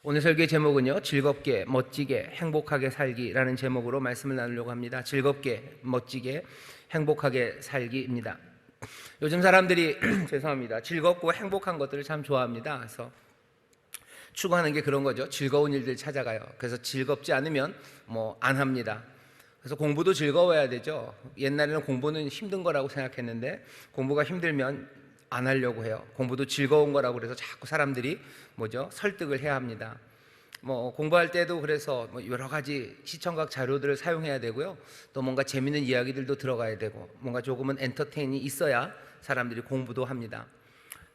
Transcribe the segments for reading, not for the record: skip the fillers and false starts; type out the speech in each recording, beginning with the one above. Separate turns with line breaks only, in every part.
오늘 설교의 제목은요, 즐겁게, 멋지게, 행복하게 살기라는 제목으로 말씀을 나누려고 합니다. 즐겁게, 멋지게, 행복하게 살기입니다. 요즘 사람들이 죄송합니다. 즐겁고 행복한 것들을 참 좋아합니다. 그래서 추구하는 게 그런 거죠. 즐거운 일들 찾아가요. 그래서 즐겁지 않으면 안 합니다. 그래서 공부도 즐거워야 되죠. 옛날에는 공부는 힘든 거라고 생각했는데 공부가 힘들면 안 하려고 해요. 공부도 즐거운 거라고 그래서 자꾸 사람들이 설득을 해야 합니다. 공부할 때도 그래서 여러 가지 시청각 자료들을 사용해야 되고요. 또 뭔가 재밌는 이야기들도 들어가야 되고 뭔가 조금은 엔터테인이 있어야 사람들이 공부도 합니다.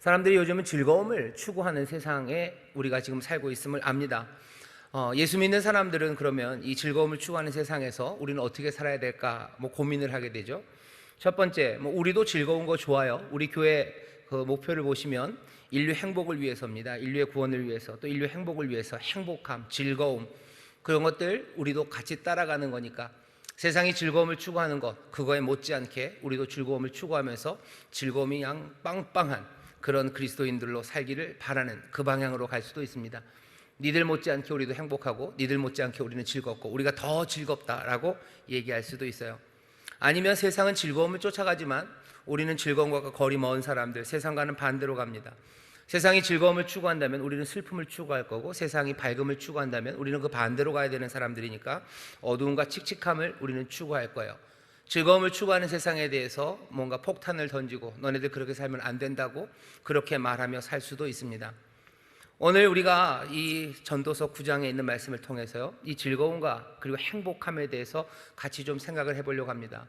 사람들이 요즘은 즐거움을 추구하는 세상에 우리가 지금 살고 있음을 압니다. 예수 믿는 사람들은 그러면 이 즐거움을 추구하는 세상에서 우리는 어떻게 살아야 될까 고민을 하게 되죠. 첫 번째, 우리도 즐거운 거 좋아요. 우리 교회 그 목표를 보시면 인류 행복을 위해서입니다. 인류의 구원을 위해서, 또 인류 행복을 위해서 행복함, 즐거움, 그런 것들 우리도 같이 따라가는 거니까 세상이 즐거움을 추구하는 것, 그거에 못지않게 우리도 즐거움을 추구하면서 즐거움이 양 빵빵한 그런 그리스도인들로 살기를 바라는 그 방향으로 갈 수도 있습니다. 니들 못지않게 우리도 행복하고 니들 못지않게 우리는 즐겁고 우리가 더 즐겁다라고 얘기할 수도 있어요. 아니면 세상은 즐거움을 쫓아가지만 우리는 즐거움과 거리 먼 사람들, 세상과는 반대로 갑니다. 세상이 즐거움을 추구한다면 우리는 슬픔을 추구할 거고, 세상이 밝음을 추구한다면 우리는 그 반대로 가야 되는 사람들이니까 어두움과 칙칙함을 우리는 추구할 거예요. 즐거움을 추구하는 세상에 대해서 뭔가 폭탄을 던지고 너네들 그렇게 살면 안 된다고 그렇게 말하며 살 수도 있습니다. 오늘 우리가 이 전도서 9장에 있는 말씀을 통해서요, 이 즐거움과 그리고 행복함에 대해서 같이 좀 생각을 해보려고 합니다.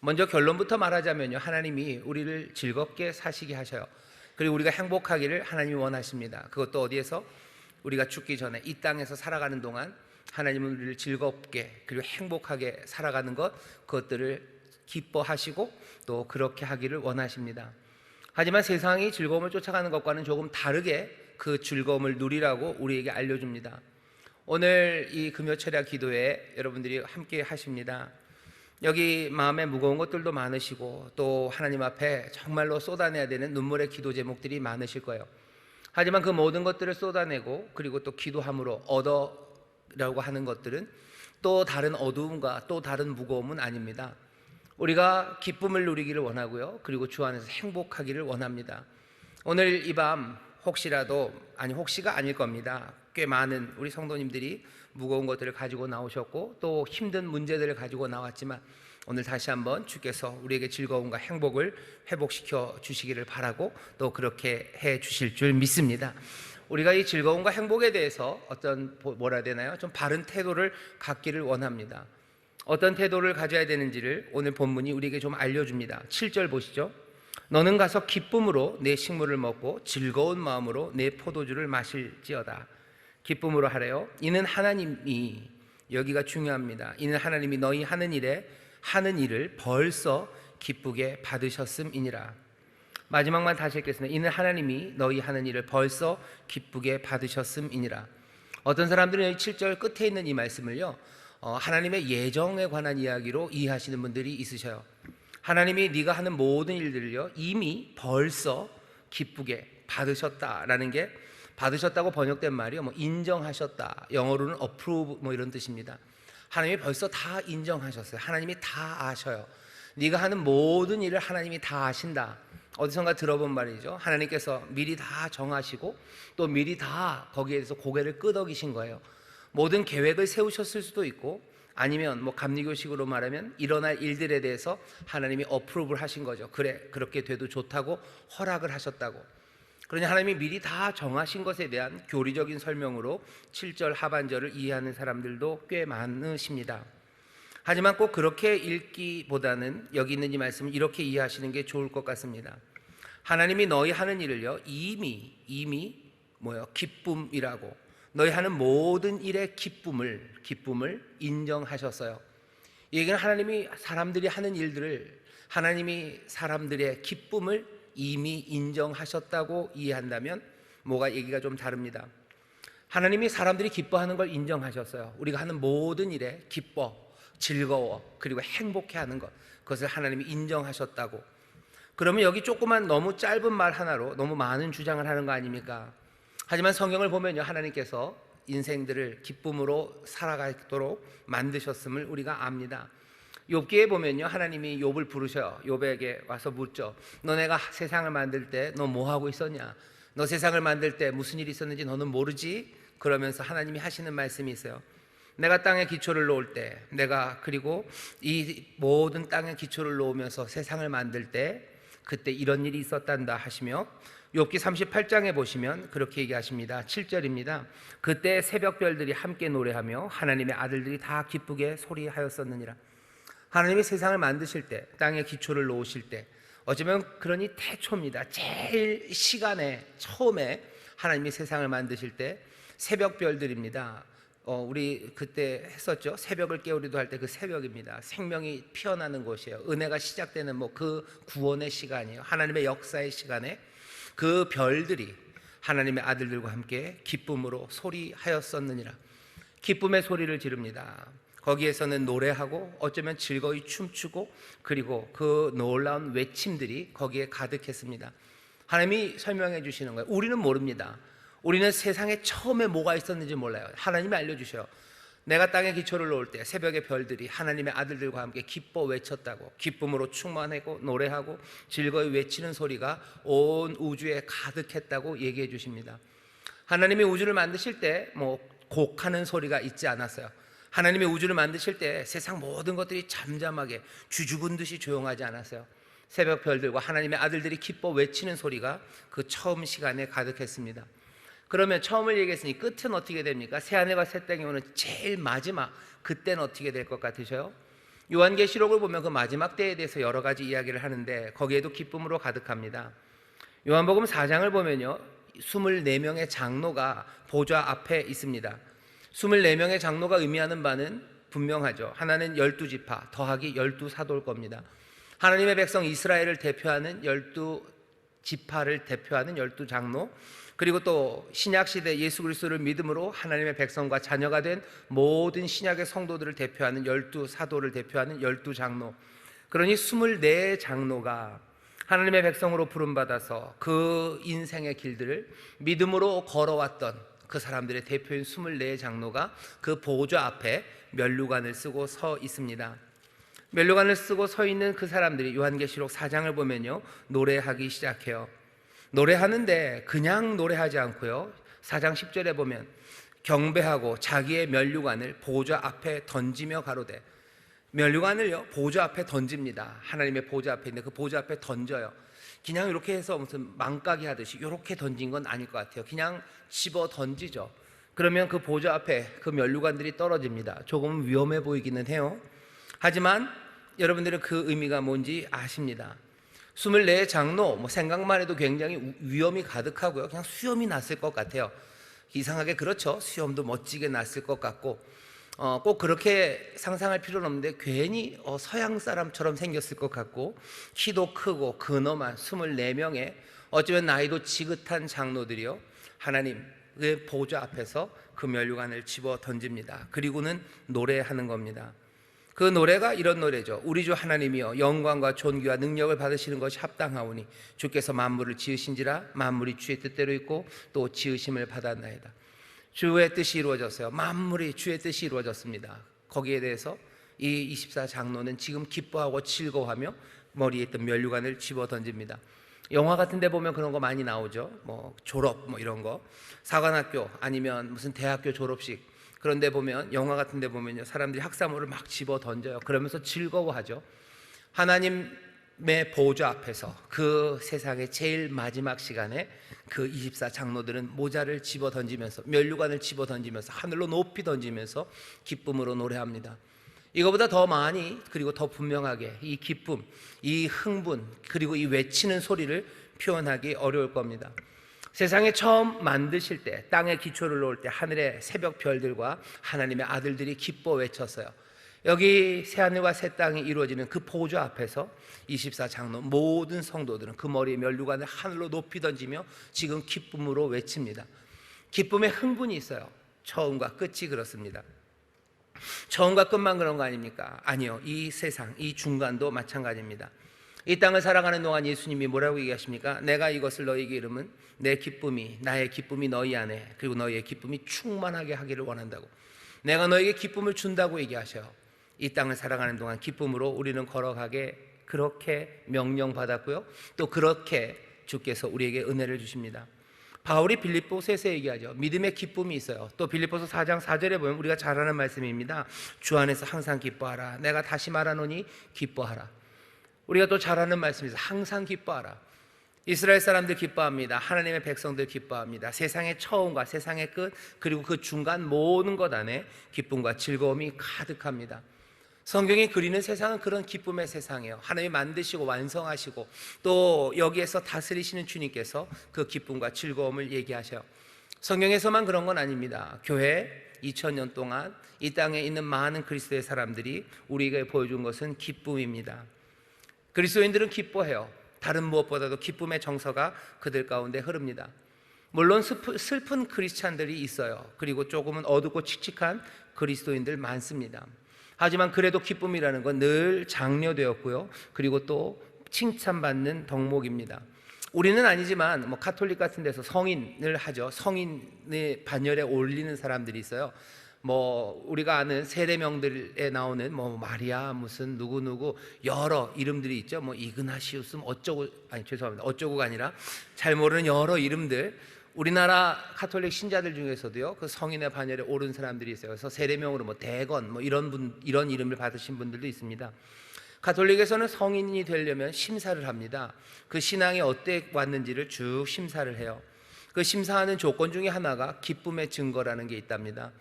먼저 결론부터 말하자면요, 하나님이 우리를 즐겁게 사시게 하셔요. 그리고 우리가 행복하기를 하나님이 원하십니다. 그것도 어디에서? 우리가 죽기 전에 이 땅에서 살아가는 동안 하나님은 우리를 즐겁게 그리고 행복하게 살아가는 것, 그것들을 기뻐하시고 또 그렇게 하기를 원하십니다. 하지만 세상이 즐거움을 쫓아가는 것과는 조금 다르게 그 즐거움을 누리라고 우리에게 알려줍니다. 오늘 이 금요철야 기도에 여러분들이 함께 하십니다. 여기 마음에 무거운 것들도 많으시고 또 하나님 앞에 정말로 쏟아내야 되는 눈물의 기도 제목들이 많으실 거예요. 하지만 그 모든 것들을 쏟아내고 그리고 또 기도함으로 얻으려고 하는 것들은 또 다른 어두움과 또 다른 무거움은 아닙니다. 우리가 기쁨을 누리기를 원하고요, 그리고 주 안에서 행복하기를 원합니다. 오늘 이 밤 혹시가 아닐 겁니다. 꽤 많은 우리 성도님들이 무거운 것들을 가지고 나오셨고 또 힘든 문제들을 가지고 나왔지만 오늘 다시 한번 주께서 우리에게 즐거움과 행복을 회복시켜 주시기를 바라고 또 그렇게 해 주실 줄 믿습니다. 우리가 이 즐거움과 행복에 대해서 좀 바른 태도를 갖기를 원합니다. 어떤 태도를 가져야 되는지를 오늘 본문이 우리에게 좀 알려줍니다. 7절 보시죠. 너는 가서 기쁨으로 내 식물을 먹고 즐거운 마음으로 내 포도주를 마실지어다. 기쁨으로 하래요. 이는 하나님이, 여기가 중요합니다. 이는 하나님이 너희 하는 일을 벌써 기쁘게 받으셨음이니라. 마지막만 다시 읽겠습니다. 이는 하나님이 너희 하는 일을 벌써 기쁘게 받으셨음이니라. 어떤 사람들은 여기 7절 끝에 있는 이 말씀을요, 하나님의 예정에 관한 이야기로 이해하시는 분들이 있으셔요. 하나님이 네가 하는 모든 일들을요 이미 벌써 기쁘게 받으셨다라는 게, 받으셨다고 번역된 말이요 인정하셨다, 영어로는 approve 이런 뜻입니다. 하나님이 벌써 다 인정하셨어요. 하나님이 다 아셔요. 네가 하는 모든 일을 하나님이 다 아신다. 어디선가 들어본 말이죠. 하나님께서 미리 다 정하시고 또 미리 다 거기에 대해서 고개를 끄덕이신 거예요. 모든 계획을 세우셨을 수도 있고, 아니면 감리교식으로 말하면 일어날 일들에 대해서 하나님이 어프로브를 하신 거죠. 그래, 그렇게 돼도 좋다고 허락을 하셨다고. 그러니 하나님이 미리 다 정하신 것에 대한 교리적인 설명으로 7절 하반절을 이해하는 사람들도 꽤 많으십니다. 하지만 꼭 그렇게 읽기보다는 여기 있는 이 말씀을 이렇게 이해하시는 게 좋을 것 같습니다. 하나님이 너희 하는 일을요 이미 기쁨이라고, 너희 하는 모든 일의 기쁨을 인정하셨어요. 이 얘기는 하나님이 사람들이 하는 일들을, 하나님이 사람들의 기쁨을 이미 인정하셨다고 이해한다면 뭐가 얘기가 좀 다릅니다. 하나님이 사람들이 기뻐하는 걸 인정하셨어요. 우리가 하는 모든 일에 기뻐, 즐거워, 그리고 행복해하는 것, 그것을 하나님이 인정하셨다고. 그러면 여기 조그만 너무 짧은 말 하나로 너무 많은 주장을 하는 거 아닙니까? 하지만 성경을 보면요, 하나님께서 인생들을 기쁨으로 살아가도록 만드셨음을 우리가 압니다. 욥기에 보면요, 하나님이 욥을 부르셔요. 욥에게 와서 묻죠. 너 내가 세상을 만들 때 너 뭐 하고 있었냐? 너 세상을 만들 때 무슨 일이 있었는지 너는 모르지? 그러면서 하나님이 하시는 말씀이 있어요. 내가 땅에 기초를 놓을 때, 내가 그리고 이 모든 땅에 기초를 놓으면서 세상을 만들 때 그때 이런 일이 있었단다 하시며, 욥기 38장에 보시면 그렇게 얘기하십니다. 7절입니다. 그때 새벽별들이 함께 노래하며 하나님의 아들들이 다 기쁘게 소리하였었느니라. 하나님이 세상을 만드실 때, 땅에 기초를 놓으실 때, 어쩌면 그러니 태초입니다. 제일 시간에 처음에 하나님이 세상을 만드실 때 새벽별들입니다. 우리 그때 했었죠. 새벽을 깨우리도 할 때 그 새벽입니다. 생명이 피어나는 곳이에요. 은혜가 시작되는 그 구원의 시간이에요. 하나님의 역사의 시간에 그 별들이 하나님의 아들들과 함께 기쁨으로 소리하였었느니라. 기쁨의 소리를 지릅니다. 거기에서는 노래하고 어쩌면 즐거이 춤추고, 그리고 그 놀라운 외침들이 거기에 가득했습니다. 하나님이 설명해 주시는 거예요. 우리는 모릅니다. 우리는 세상에 처음에 뭐가 있었는지 몰라요. 하나님이 알려주셔요. 내가 땅에 기초를 놓을 때 새벽의 별들이 하나님의 아들들과 함께 기뻐 외쳤다고, 기쁨으로 충만하고 노래하고 즐거이 외치는 소리가 온 우주에 가득했다고 얘기해 주십니다. 하나님이 우주를 만드실 때 곡하는 소리가 있지 않았어요. 하나님이 우주를 만드실 때 세상 모든 것들이 잠잠하게 쥐죽은 듯이 조용하지 않았어요. 새벽 별들과 하나님의 아들들이 기뻐 외치는 소리가 그 처음 시간에 가득했습니다. 그러면 처음을 얘기했으니 끝은 어떻게 됩니까? 새하늘과 새 땅이 오는 제일 마지막, 그때는 어떻게 될 것 같으셔요? 요한계시록을 보면 그 마지막 때에 대해서 여러 가지 이야기를 하는데 거기에도 기쁨으로 가득합니다. 요한복음 4장을 보면요, 24명의 장로가 보좌 앞에 있습니다. 24명의 장로가 의미하는 바는 분명하죠. 하나는 12지파 더하기 12사도일 겁니다. 하나님의 백성 이스라엘을 대표하는 12지파를 대표하는 12장로, 그리고 또 신약시대 예수 그리스도를 믿음으로 하나님의 백성과 자녀가 된 모든 신약의 성도들을 대표하는 12사도를 대표하는 12장로, 그러니 24장로가 하나님의 백성으로 부름받아서 그 인생의 길들을 믿음으로 걸어왔던 그 사람들의 대표인 24장로가 그 보좌 앞에 면류관을 쓰고 서 있습니다. 면류관을 쓰고 서 있는 그 사람들이 요한계시록 4장을 보면요, 노래하기 시작해요. 노래하는데 그냥 노래하지 않고요, 4장 10절에 보면 경배하고 자기의 면류관을 보좌 앞에 던지며 가로되, 면류관을요 보좌 앞에 던집니다. 하나님의 보좌 앞에 있는데 그 보좌 앞에 던져요. 그냥 이렇게 해서 무슨 망까기 하듯이 이렇게 던진 건 아닐 것 같아요. 그냥 집어 던지죠. 그러면 그 보좌 앞에 그 면류관들이 떨어집니다. 조금 위험해 보이기는 해요. 하지만 여러분들은 그 의미가 뭔지 아십니다. 24장로 생각만 해도 굉장히 위험이 가득하고요, 그냥 수염이 났을 것 같아요. 이상하게 그렇죠. 수염도 멋지게 났을 것 같고, 꼭 그렇게 상상할 필요는 없는데 괜히 서양 사람처럼 생겼을 것 같고, 키도 크고 근엄한 24명의 어쩌면 나이도 지긋한 장로들이요, 하나님의 보좌 앞에서 그 면류관을 집어 던집니다. 그리고는 노래하는 겁니다. 그 노래가 이런 노래죠. 우리 주 하나님이여, 영광과 존귀와 능력을 받으시는 것이 합당하오니 주께서 만물을 지으신지라 만물이 주의 뜻대로 있고 또 지으심을 받았나이다. 주의 뜻이 이루어졌어요. 만물이 주의 뜻이 이루어졌습니다. 거기에 대해서 이 24장로는 지금 기뻐하고 즐거워하며 머리에 있던 면류관을 집어 던집니다. 영화 같은 데 보면 그런 거 많이 나오죠. 졸업 이런 거, 사관학교 아니면 무슨 대학교 졸업식, 그런데 보면, 영화 같은 데 보면요, 사람들이 학사모를 막 집어 던져요. 그러면서 즐거워하죠. 하나님의 보좌 앞에서 그 세상의 제일 마지막 시간에 그 24장로들은 모자를 집어 던지면서, 면류관을 집어 던지면서, 하늘로 높이 던지면서 기쁨으로 노래합니다. 이거보다 더 많이, 그리고 더 분명하게 이 기쁨, 이 흥분, 그리고 이 외치는 소리를 표현하기 어려울 겁니다. 세상에 처음 만드실 때, 땅에 기초를 놓을 때 하늘의 새벽 별들과 하나님의 아들들이 기뻐 외쳤어요. 여기 새하늘과 새 땅이 이루어지는 그 보좌 앞에서 24장로 모든 성도들은 그 머리에 면류관을 하늘로 높이 던지며 지금 기쁨으로 외칩니다. 기쁨의 흥분이 있어요. 처음과 끝이 그렇습니다. 처음과 끝만 그런 거 아닙니까? 아니요, 이 세상, 이 중간도 마찬가지입니다. 이 땅을 살아가는 동안 예수님이 뭐라고 얘기하십니까? 내가 이것을 너희에게 이름은 내 기쁨이, 나의 기쁨이 너희 안에, 그리고 너희의 기쁨이 충만하게 하기를 원한다고. 내가 너에게 기쁨을 준다고 얘기하셔요. 이 땅을 살아가는 동안 기쁨으로 우리는 걸어가게 그렇게 명령받았고요, 또 그렇게 주께서 우리에게 은혜를 주십니다. 바울이 빌립보서에서 얘기하죠. 믿음의 기쁨이 있어요. 또 빌립보서 4장 4절에 보면 우리가 잘 아는 말씀입니다. 주 안에서 항상 기뻐하라. 내가 다시 말하노니 기뻐하라. 우리가 또 잘 아는 말씀이죠. 항상 기뻐하라. 이스라엘 사람들 기뻐합니다. 하나님의 백성들 기뻐합니다. 세상의 처음과 세상의 끝, 그리고 그 중간 모든 것 안에 기쁨과 즐거움이 가득합니다. 성경이 그리는 세상은 그런 기쁨의 세상이에요. 하나님이 만드시고 완성하시고 또 여기에서 다스리시는 주님께서 그 기쁨과 즐거움을 얘기하셔요. 성경에서만 그런 건 아닙니다. 교회 2000년 동안 이 땅에 있는 많은 그리스도의 사람들이 우리에게 보여준 것은 기쁨입니다. 그리스도인들은 기뻐해요. 다른 무엇보다도 기쁨의 정서가 그들 가운데 흐릅니다. 물론 슬픈 크리스찬들이 있어요. 그리고 조금은 어둡고 칙칙한 그리스도인들 많습니다. 하지만 그래도 기쁨이라는 건 늘 장려되었고요, 그리고 또 칭찬받는 덕목입니다. 우리는 아니지만 가톨릭 같은 데서 성인을 하죠. 성인의 반열에 올리는 사람들이 있어요. 우리가 아는 세례명들에 나오는 마리아 무슨 누구 여러 이름들이 있죠. 이그나시우스 어쩌고가 아니라 잘 모르는 여러 이름들. 우리나라 가톨릭 신자들 중에서도요, 그 성인의 반열에 오른 사람들이 있어요. 그래서 세례명으로 대건 이런 이름을 받으신 분들도 있습니다. 가톨릭에서는 성인이 되려면 심사를 합니다. 그 신앙이 어떻게 왔는지를 쭉 심사를 해요. 그 심사하는 조건 중에 하나가 기쁨의 증거라는 게 있답니다.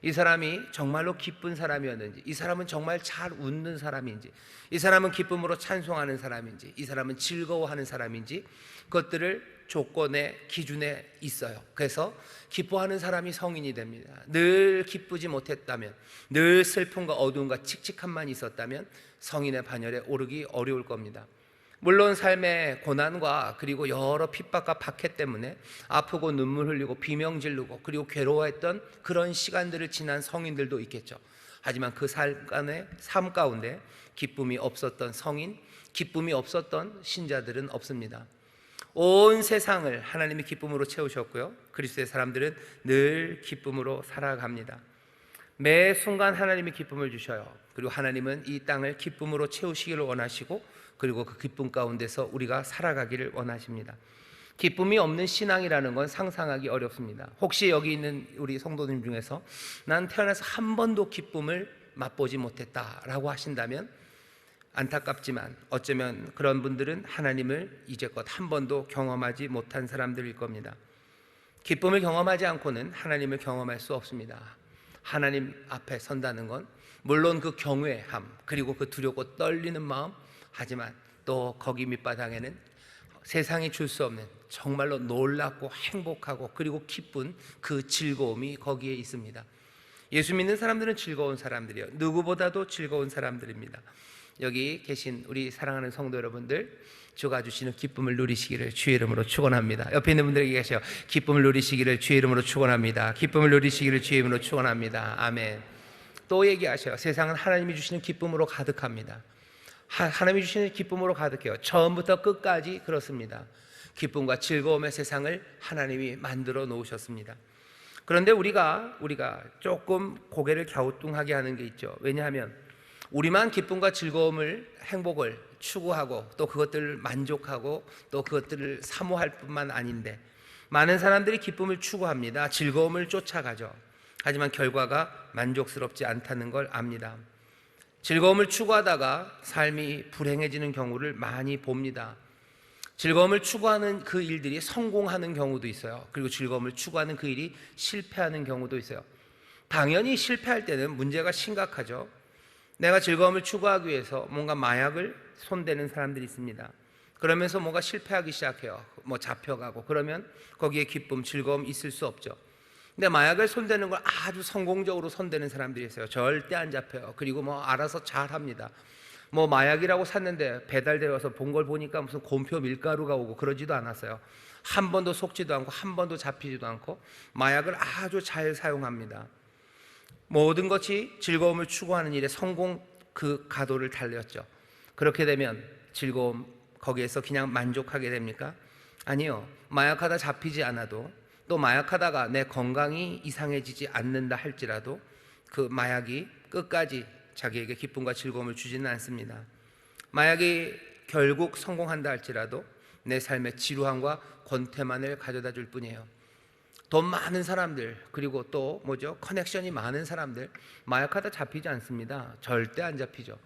이 사람이 정말로 기쁜 사람이었는지, 이 사람은 정말 잘 웃는 사람인지, 이 사람은 기쁨으로 찬송하는 사람인지, 이 사람은 즐거워하는 사람인지, 그것들을 조건의 기준에 있어요. 그래서 기뻐하는 사람이 성인이 됩니다. 늘 기쁘지 못했다면, 늘 슬픔과 어두움과 칙칙함만 있었다면 성인의 반열에 오르기 어려울 겁니다. 물론 삶의 고난과 그리고 여러 핍박과 박해 때문에 아프고 눈물 흘리고 비명 지르고 그리고 괴로워했던 그런 시간들을 지난 성인들도 있겠죠. 하지만 그 삶 가운데 기쁨이 없었던 성인, 기쁨이 없었던 신자들은 없습니다. 온 세상을 하나님이 기쁨으로 채우셨고요, 그리스도의 사람들은 늘 기쁨으로 살아갑니다. 매 순간 하나님이 기쁨을 주셔요. 그리고 하나님은 이 땅을 기쁨으로 채우시기를 원하시고, 그리고 그 기쁨 가운데서 우리가 살아가기를 원하십니다. 기쁨이 없는 신앙이라는 건 상상하기 어렵습니다. 혹시 여기 있는 우리 성도님 중에서 난 태어나서 한 번도 기쁨을 맛보지 못했다라고 하신다면 안타깝지만 어쩌면 그런 분들은 하나님을 이제껏 한 번도 경험하지 못한 사람들일 겁니다. 기쁨을 경험하지 않고는 하나님을 경험할 수 없습니다. 하나님 앞에 선다는 건 물론 그 경외함, 그리고 그 두렵고 떨리는 마음, 하지만 또 거기 밑바닥에는 세상이 줄 수 없는 정말로 놀랍고 행복하고 그리고 기쁜 그 즐거움이 거기에 있습니다. 예수 믿는 사람들은 즐거운 사람들이요, 누구보다도 즐거운 사람들입니다. 여기 계신 우리 사랑하는 성도 여러분들, 주가 주시는 기쁨을 누리시기를 주의 이름으로 축원합니다. 옆에 있는 분들에게 계세요. 기쁨을 누리시기를 주의 이름으로 축원합니다. 기쁨을 누리시기를 주의 이름으로 축원합니다. 아멘. 또 얘기하셔요. 세상은 하나님이 주시는 기쁨으로 가득합니다. 하나님이 주시는 기쁨으로 가득해요. 처음부터 끝까지 그렇습니다. 기쁨과 즐거움의 세상을 하나님이 만들어 놓으셨습니다. 그런데 우리가 조금 고개를 갸우뚱하게 하는 게 있죠. 왜냐하면 우리만 기쁨과 즐거움을, 행복을 추구하고 또 그것들을 만족하고 또 그것들을 사모할 뿐만 아닌데, 많은 사람들이 기쁨을 추구합니다. 즐거움을 쫓아가죠. 하지만 결과가 만족스럽지 않다는 걸 압니다. 즐거움을 추구하다가 삶이 불행해지는 경우를 많이 봅니다. 즐거움을 추구하는 그 일들이 성공하는 경우도 있어요. 그리고 즐거움을 추구하는 그 일이 실패하는 경우도 있어요. 당연히 실패할 때는 문제가 심각하죠. 내가 즐거움을 추구하기 위해서 뭔가 마약을 손대는 사람들이 있습니다. 그러면서 뭔가 실패하기 시작해요. 잡혀가고 그러면 거기에 기쁨, 즐거움 있을 수 없죠. 근데 마약을 손대는 걸 아주 성공적으로 손대는 사람들이 있어요. 절대 안 잡혀요. 그리고 알아서 잘합니다. 마약이라고 샀는데 배달되어 와서 본 걸 보니까 무슨 곰표 밀가루가 오고 그러지도 않았어요. 한 번도 속지도 않고 한 번도 잡히지도 않고 마약을 아주 잘 사용합니다. 모든 것이 즐거움을 추구하는 일에 성공 그 가도를 달렸죠. 그렇게 되면 즐거움 거기에서 그냥 만족하게 됩니까? 아니요. 마약하다 잡히지 않아도, 또 마약하다가 내 건강이 이상해지지 않는다 할지라도 그 마약이 끝까지 자기에게 기쁨과 즐거움을 주지는 않습니다. 마약이 결국 성공한다 할지라도 내 삶의 지루함과 권태만을 가져다 줄 뿐이에요. 돈 많은 사람들, 그리고 또 커넥션이 많은 사람들, 마약하다 잡히지 않습니다. 절대 안 잡히죠.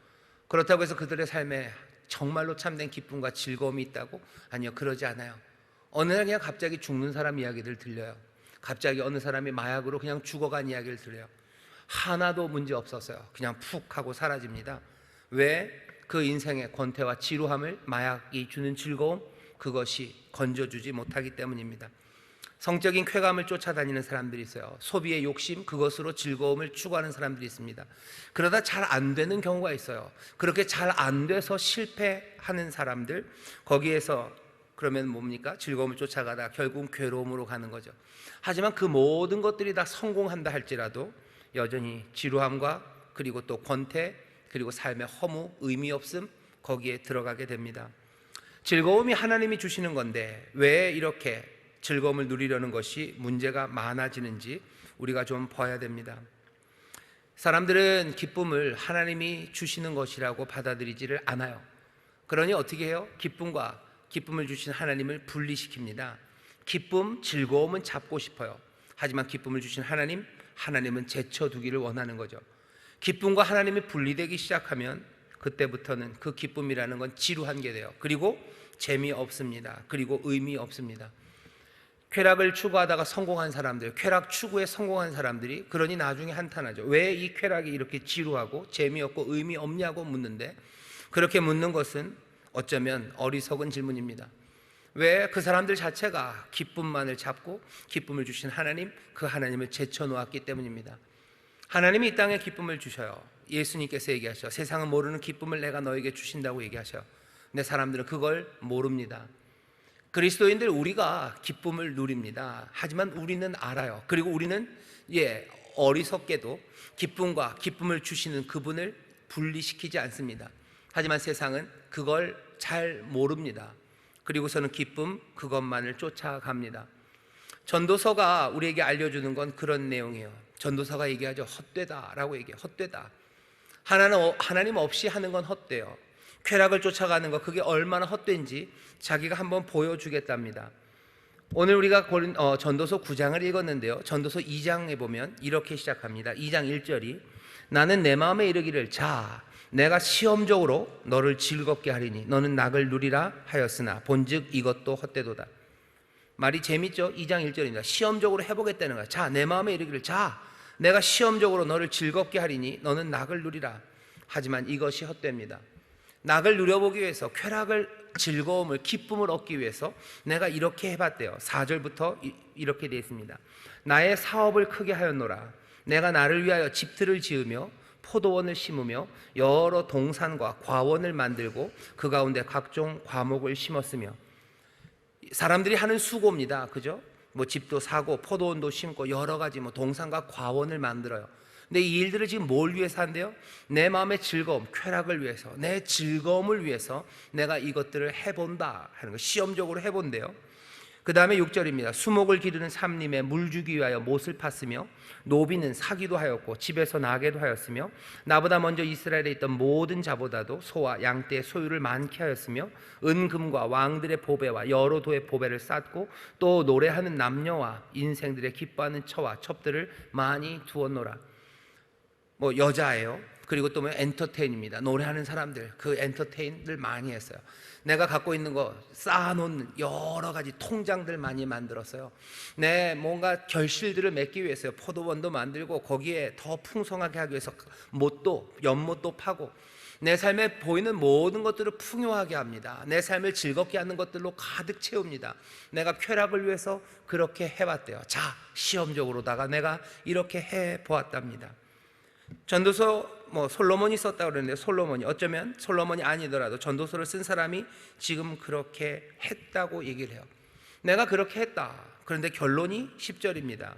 그렇다고 해서 그들의 삶에 정말로 참된 기쁨과 즐거움이 있다고? 아니요, 그러지 않아요. 어느 날 그냥 갑자기 죽는 사람 이야기들 들려요. 갑자기 어느 사람이 마약으로 그냥 죽어간 이야기를 들려요. 하나도 문제 없었어요. 그냥 푹 하고 사라집니다. 왜? 그 인생의 권태와 지루함을 마약이 주는 즐거움, 그것이 건져주지 못하기 때문입니다. 성적인 쾌감을 쫓아다니는 사람들이 있어요. 소비의 욕심, 그것으로 즐거움을 추구하는 사람들이 있습니다. 그러다 잘 안 되는 경우가 있어요. 그렇게 잘 안 돼서 실패하는 사람들, 거기에서 그러면 뭡니까? 즐거움을 쫓아가다 결국 괴로움으로 가는 거죠. 하지만 그 모든 것들이 다 성공한다 할지라도 여전히 지루함과 그리고 또 권태, 그리고 삶의 허무, 의미 없음, 거기에 들어가게 됩니다. 즐거움이 하나님이 주시는 건데 왜 이렇게 즐거움을 누리려는 것이 문제가 많아지는지 우리가 좀 봐야 됩니다. 사람들은 기쁨을 하나님이 주시는 것이라고 받아들이지를 않아요. 그러니 어떻게 해요? 기쁨과 기쁨을 주신 하나님을 분리시킵니다. 기쁨, 즐거움은 잡고 싶어요. 하지만 기쁨을 주신 하나님은 제쳐두기를 원하는 거죠. 기쁨과 하나님이 분리되기 시작하면 그때부터는 그 기쁨이라는 건 지루한 게 돼요. 그리고 재미없습니다. 그리고 의미 없습니다. 쾌락을 추구하다가 성공한 사람들, 쾌락 추구에 성공한 사람들이 그러니 나중에 한탄하죠. 왜 이 쾌락이 이렇게 지루하고 재미없고 의미 없냐고 묻는데, 그렇게 묻는 것은 어쩌면 어리석은 질문입니다. 왜? 그 사람들 자체가 기쁨만을 잡고 기쁨을 주신 그 하나님을 제쳐놓았기 때문입니다. 하나님이 이 땅에 기쁨을 주셔요. 예수님께서 얘기하셔. 세상은 모르는 기쁨을 내가 너에게 주신다고 얘기하셔. 근데 사람들은 그걸 모릅니다. 그리스도인들, 우리가 기쁨을 누립니다. 하지만 우리는 알아요. 그리고 우리는 어리석게도 기쁨과 기쁨을 주시는 그분을 분리시키지 않습니다. 하지만 세상은 그걸 잘 모릅니다. 그리고서는 기쁨 그것만을 쫓아갑니다. 전도서가 우리에게 알려주는 건 그런 내용이에요. 전도서가 얘기하죠. 헛되다라고 얘기해요. 헛되다. 하나님 없이 하는 건 헛돼요. 쾌락을 쫓아가는 거, 그게 얼마나 헛된지 자기가 한번 보여주겠답니다. 오늘 우리가 전도서 9장을 읽었는데요, 전도서 2장에 보면 이렇게 시작합니다. 2장 1절이 나는 내 마음에 이르기를 자 내가 시험적으로 너를 즐겁게 하리니 너는 낙을 누리라 하였으나 본즉 이것도 헛되도다. 말이 재밌죠? 2장 1절입니다. 시험적으로 해보겠다는 거야. 자, 내 마음에 이르기를 자 내가 시험적으로 너를 즐겁게 하리니 너는 낙을 누리라. 하지만 이것이 헛됩니다. 낙을 누려보기 위해서, 쾌락을, 즐거움을, 기쁨을 얻기 위해서 내가 이렇게 해봤대요. 4절부터 이렇게 되어 있습니다. 나의 사업을 크게 하였노라. 내가 나를 위하여 집들을 지으며 포도원을 심으며 여러 동산과 과원을 만들고 그 가운데 각종 과목을 심었으며. 사람들이 하는 수고입니다. 그죠? 집도 사고 포도원도 심고 여러 가지 동산과 과원을 만들어요. 근데 이 일들을 지금 뭘 위해서 한대요? 내 마음의 즐거움, 쾌락을 위해서, 내 즐거움을 위해서 내가 이것들을 해본다 하는 거, 시험적으로 해본대요. 그 다음에 6절입니다. 수목을 기르는 삼림에 물 주기 위하여 못을 팠으며 노비는 사기도 하였고 집에서 나게도 하였으며 나보다 먼저 이스라엘에 있던 모든 자보다도 소와 양떼의 소유를 많게 하였으며 은금과 왕들의 보배와 여러 도의 보배를 쌓고 또 노래하는 남녀와 인생들의 기뻐하는 처와 첩들을 많이 두었노라. 여자예요. 그리고 또 엔터테인입니다. 노래하는 사람들, 그 엔터테인들 많이 했어요. 내가 갖고 있는 거 쌓아놓는 여러 가지 통장들 많이 만들었어요. 내 뭔가 결실들을 맺기 위해서요. 포도원도 만들고 거기에 더 풍성하게 하기 위해서 연못도 파고 내 삶에 보이는 모든 것들을 풍요하게 합니다. 내 삶을 즐겁게 하는 것들로 가득 채웁니다. 내가 쾌락을 위해서 그렇게 해봤대요. 자, 시험적으로다가 내가 이렇게 해보았답니다. 전도서 솔로몬이 썼다고 그러는데, 어쩌면 솔로몬이 아니더라도 전도서를 쓴 사람이 지금 그렇게 했다고 얘기를 해요. 내가 그렇게 했다. 그런데 결론이 10절입니다.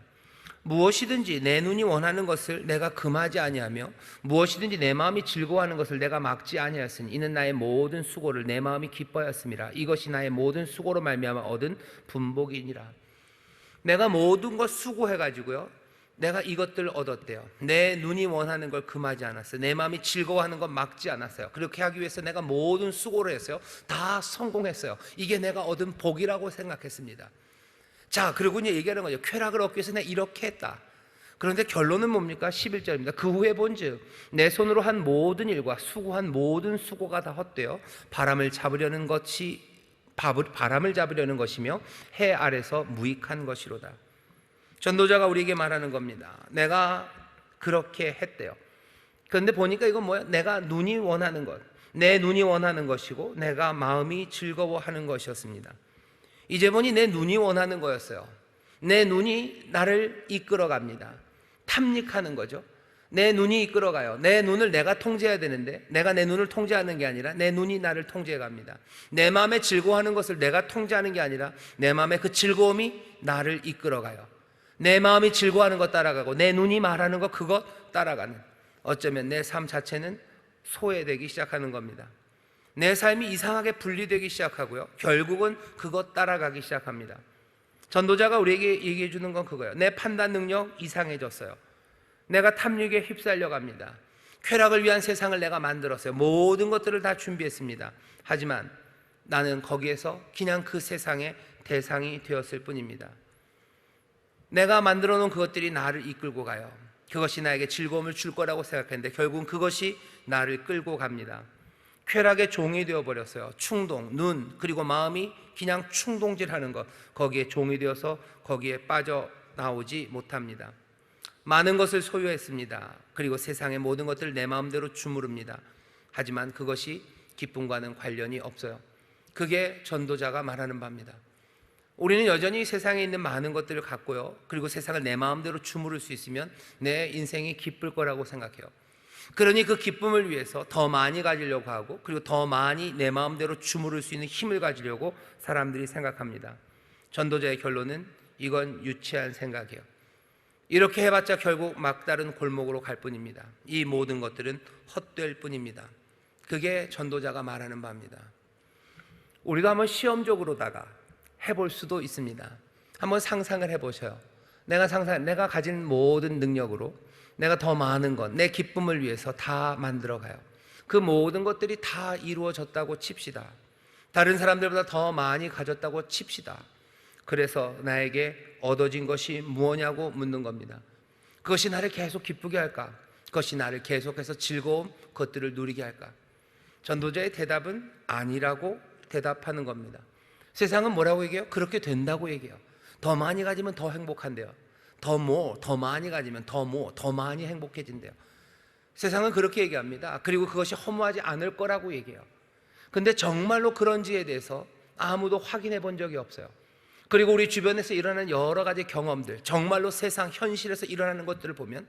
무엇이든지 내 눈이 원하는 것을 내가 금하지 아니하며 무엇이든지 내 마음이 즐거워하는 것을 내가 막지 아니하였으니 이는 나의 모든 수고를 내 마음이 기뻐하였음이라. 이것이 나의 모든 수고로 말미암아 얻은 분복이니라. 내가 모든 것 수고해가지고요, 내가 이것들을 얻었대요. 내 눈이 원하는 걸 금하지 않았어요. 내 마음이 즐거워하는 걸 막지 않았어요. 그렇게 하기 위해서 내가 모든 수고를 했어요. 다 성공했어요. 이게 내가 얻은 복이라고 생각했습니다. 자, 그리고 이제 얘기하는 거죠. 쾌락을 얻기 위해서 내가 이렇게 했다. 그런데 결론은 뭡니까? 11절입니다. 그 후에 본즉 내 손으로 한 모든 일과 수고한 모든 수고가 다 헛되어 바람을 잡으려는 것이며 해 아래서 무익한 것이로다. 전도자가 우리에게 말하는 겁니다. 내가 그렇게 했대요. 그런데 보니까 이건 뭐야? 내가 눈이 원하는 것, 내 눈이 원하는 것이고 내가 마음이 즐거워하는 것이었습니다. 이제 보니 내 눈이 원하는 거였어요. 내 눈이 나를 이끌어갑니다. 탐닉하는 거죠. 내 눈이 이끌어가요. 내 눈을 내가 통제해야 되는데 내가 내 눈을 통제하는 게 아니라 내 눈이 나를 통제해 갑니다. 내 마음에 즐거워하는 것을 내가 통제하는 게 아니라 내 마음에 그 즐거움이 나를 이끌어가요. 내 마음이 즐거워하는 것 따라가고 내 눈이 말하는 것 그것 따라가는, 어쩌면 내 삶 자체는 소외되기 시작하는 겁니다. 내 삶이 이상하게 분리되기 시작하고요, 결국은 그것 따라가기 시작합니다. 전도자가 우리에게 얘기해 주는 건 그거예요. 내 판단 능력 이상해졌어요. 내가 탐욕에 휩쓸려 갑니다. 쾌락을 위한 세상을 내가 만들었어요. 모든 것들을 다 준비했습니다. 하지만 나는 거기에서 그냥 그 세상의 대상이 되었을 뿐입니다. 내가 만들어 놓은 그것들이 나를 이끌고 가요. 그것이 나에게 즐거움을 줄 거라고 생각했는데 결국은 그것이 나를 끌고 갑니다. 쾌락의 종이 되어버렸어요. 충동, 눈, 그리고 마음이 그냥 충동질하는 것, 거기에 종이 되어서 거기에 빠져나오지 못합니다. 많은 것을 소유했습니다. 그리고 세상의 모든 것들을 내 마음대로 주무릅니다. 하지만 그것이 기쁨과는 관련이 없어요. 그게 전도자가 말하는 바입니다. 우리는 여전히 세상에 있는 많은 것들을 갖고요, 그리고 세상을 내 마음대로 주무를 수 있으면 내 인생이 기쁠 거라고 생각해요. 그러니 그 기쁨을 위해서 더 많이 가지려고 하고, 그리고 더 많이 내 마음대로 주무를 수 있는 힘을 가지려고 사람들이 생각합니다. 전도자의 결론은 이건 유치한 생각이에요. 이렇게 해봤자 결국 막다른 골목으로 갈 뿐입니다. 이 모든 것들은 헛될 뿐입니다. 그게 전도자가 말하는 바입니다. 우리가 한번 시험적으로다가 해볼 수도 있습니다. 한번 상상을 해보셔요. 내가 가진 모든 능력으로 내가 더 많은 것, 내 기쁨을 위해서 다 만들어가요. 그 모든 것들이 다 이루어졌다고 칩시다. 다른 사람들보다 더 많이 가졌다고 칩시다. 그래서 나에게 얻어진 것이 무엇냐고 묻는 겁니다. 그것이 나를 계속 기쁘게 할까? 그것이 나를 계속해서 즐거움, 그것들을 누리게 할까? 전도자의 대답은 아니라고 대답하는 겁니다. 세상은 뭐라고 얘기해요? 그렇게 된다고 얘기해요. 더 많이 가지면 더 행복한데요. 더 많이 가지면 더 많이 행복해진대요. 세상은 그렇게 얘기합니다. 그리고 그것이 허무하지 않을 거라고 얘기해요. 근데 정말로 그런지에 대해서 아무도 확인해 본 적이 없어요. 그리고 우리 주변에서 일어나는 여러 가지 경험들, 정말로 세상 현실에서 일어나는 것들을 보면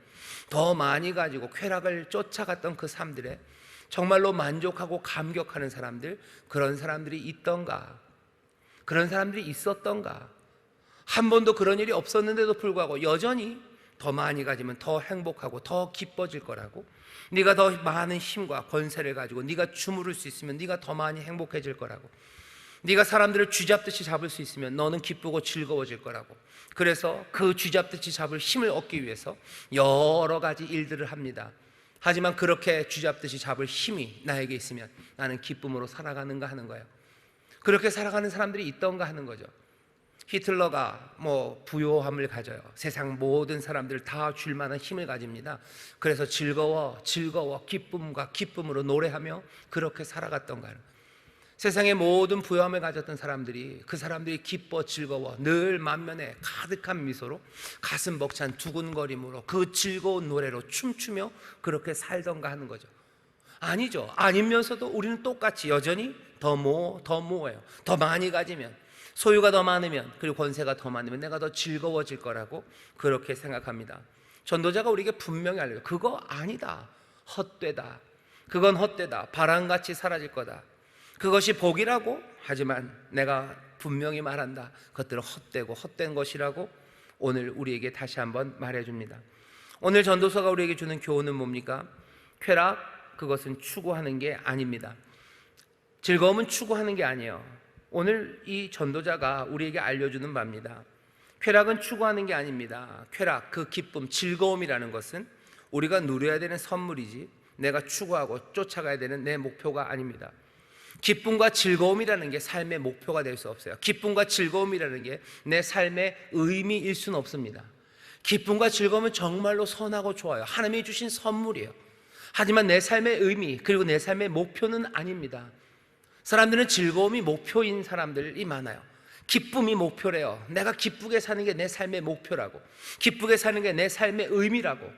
더 많이 가지고 쾌락을 쫓아갔던 그 삶들에 정말로 만족하고 감격하는 사람들, 그런 사람들이 있던가? 그런 사람들이 있었던가? 한 번도 그런 일이 없었는데도 불구하고 여전히 더 많이 가지면 더 행복하고 더 기뻐질 거라고, 네가 더 많은 힘과 권세를 가지고 네가 주무를 수 있으면 네가 더 많이 행복해질 거라고, 네가 사람들을 쥐잡듯이 잡을 수 있으면 너는 기쁘고 즐거워질 거라고, 그래서 그 쥐잡듯이 잡을 힘을 얻기 위해서 여러 가지 일들을 합니다. 하지만 그렇게 쥐잡듯이 잡을 힘이 나에게 있으면 나는 기쁨으로 살아가는가 하는 거예요. 그렇게 살아가는 사람들이 있던가 하는 거죠. 히틀러가 부요함을 가져요. 세상 모든 사람들 다 줄 만한 힘을 가집니다. 그래서 즐거워 기쁨과 기쁨으로 노래하며 그렇게 살아갔던가. 세상의 모든 부요함을 가졌던 사람들이, 그 사람들이 기뻐 즐거워 늘 만면에 가득한 미소로 가슴 벅찬 두근거림으로 그 즐거운 노래로 춤추며 그렇게 살던가 하는 거죠. 아니죠. 아니면서도 우리는 똑같이 여전히 더 모아요. 더 많이 가지면, 소유가 더 많으면, 그리고 권세가 더 많으면 내가 더 즐거워질 거라고 그렇게 생각합니다. 전도자가 우리에게 분명히 알려요. 그거 아니다. 헛되다. 그건 헛되다. 바람같이 사라질 거다. 그것이 복이라고? 하지만 내가 분명히 말한다. 그것들은 헛되고 헛된 것이라고 오늘 우리에게 다시 한번 말해줍니다. 오늘 전도서가 우리에게 주는 교훈은 뭡니까? 쾌락, 그것은 추구하는 게 아닙니다. 즐거움은 추구하는 게 아니에요. 오늘 이 전도자가 우리에게 알려주는 바입니다. 쾌락은 추구하는 게 아닙니다. 쾌락, 그 기쁨, 즐거움이라는 것은 우리가 누려야 되는 선물이지 내가 추구하고 쫓아가야 되는 내 목표가 아닙니다. 기쁨과 즐거움이라는 게 삶의 목표가 될 수 없어요. 기쁨과 즐거움이라는 게 내 삶의 의미일 수는 없습니다. 기쁨과 즐거움은 정말로 선하고 좋아요. 하나님이 주신 선물이에요. 하지만 내 삶의 의미 그리고 내 삶의 목표는 아닙니다. 사람들은 즐거움이 목표인 사람들이 많아요. 기쁨이 목표래요. 내가 기쁘게 사는 게 내 삶의 목표라고, 기쁘게 사는 게 내 삶의 의미라고.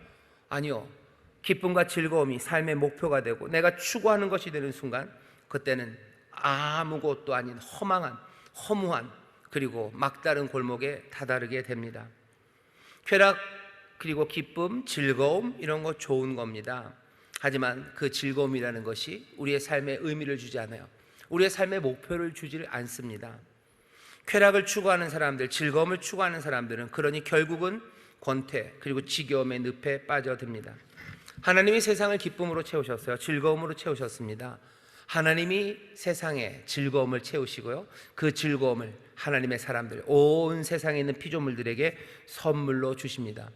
아니요, 기쁨과 즐거움이 삶의 목표가 되고 내가 추구하는 것이 되는 순간, 그때는 아무것도 아닌 허망한, 허무한, 그리고 막다른 골목에 다다르게 됩니다. 쾌락, 그리고 기쁨, 즐거움, 이런 거 좋은 겁니다. 하지만 그 즐거움이라는 것이 우리의 삶에 의미를 주지 않아요. 우리의 삶의 목표를 주지 않습니다. 쾌락을 추구하는 사람들, 즐거움을 추구하는 사람들은 그러니 결국은 권태 그리고 지겨움의 늪에 빠져듭니다. 하나님이 세상을 기쁨으로 채우셨어요. 즐거움으로 채우셨습니다. 하나님이 세상에 즐거움을 채우시고요, 그 즐거움을 하나님의 사람들, 온 세상에 있는 피조물들에게 선물로 주십니다.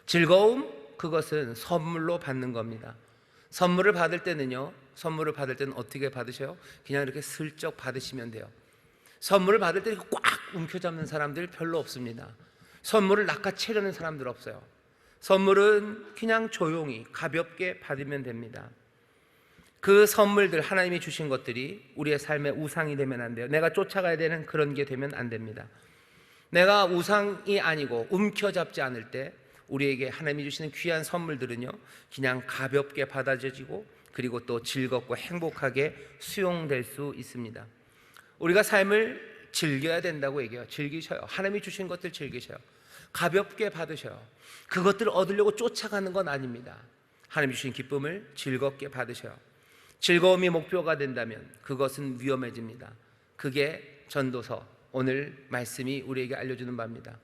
즐거움, 그것은 선물로 받는 겁니다. 선물을 받을 때는요, 선물을 받을 때는 어떻게 받으셔요? 그냥 이렇게 슬쩍 받으시면 돼요. 선물을 받을 때 꽉 움켜잡는 사람들 별로 없습니다. 선물을 낚아채려는 사람들 없어요. 선물은 그냥 조용히 가볍게 받으면 됩니다. 그 선물들, 하나님이 주신 것들이 우리의 삶의 우상이 되면 안 돼요. 내가 쫓아가야 되는 그런 게 되면 안 됩니다. 내가 우상이 아니고 움켜잡지 않을 때 우리에게 하나님이 주시는 귀한 선물들은요, 그냥 가볍게 받아들여지고 그리고 또 즐겁고 행복하게 수용될 수 있습니다. 우리가 삶을 즐겨야 된다고 얘기해요. 즐기셔요. 하나님이 주신 것들 즐기셔요. 가볍게 받으셔요. 그것들을 얻으려고 쫓아가는 건 아닙니다. 하나님이 주신 기쁨을 즐겁게 받으셔요. 즐거움이 목표가 된다면 그것은 위험해집니다. 그게 전도서 오늘 말씀이 우리에게 알려주는 바입니다.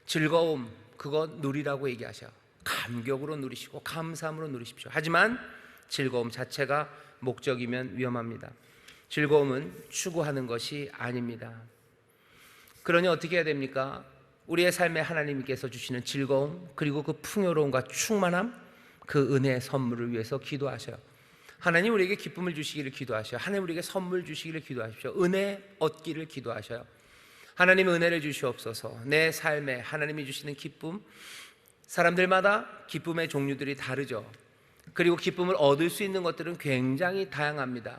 즐거움, 그거 누리라고 얘기하셔요. 감격으로 누리시고 감사함으로 누리십시오. 하지만 즐거움 자체가 목적이면 위험합니다. 즐거움은 추구하는 것이 아닙니다. 그러니 어떻게 해야 됩니까? 우리의 삶에 하나님께서 주시는 즐거움 그리고 그 풍요로움과 충만함, 그 은혜의 선물을 위해서 기도하셔요. 하나님 우리에게 기쁨을 주시기를 기도하셔요. 하나님 우리에게 선물 주시기를 기도하십시오. 은혜 얻기를 기도하셔요. 하나님 은혜를 주시옵소서. 내 삶에 하나님이 주시는 기쁨, 사람들마다 기쁨의 종류들이 다르죠. 그리고 기쁨을 얻을 수 있는 것들은 굉장히 다양합니다.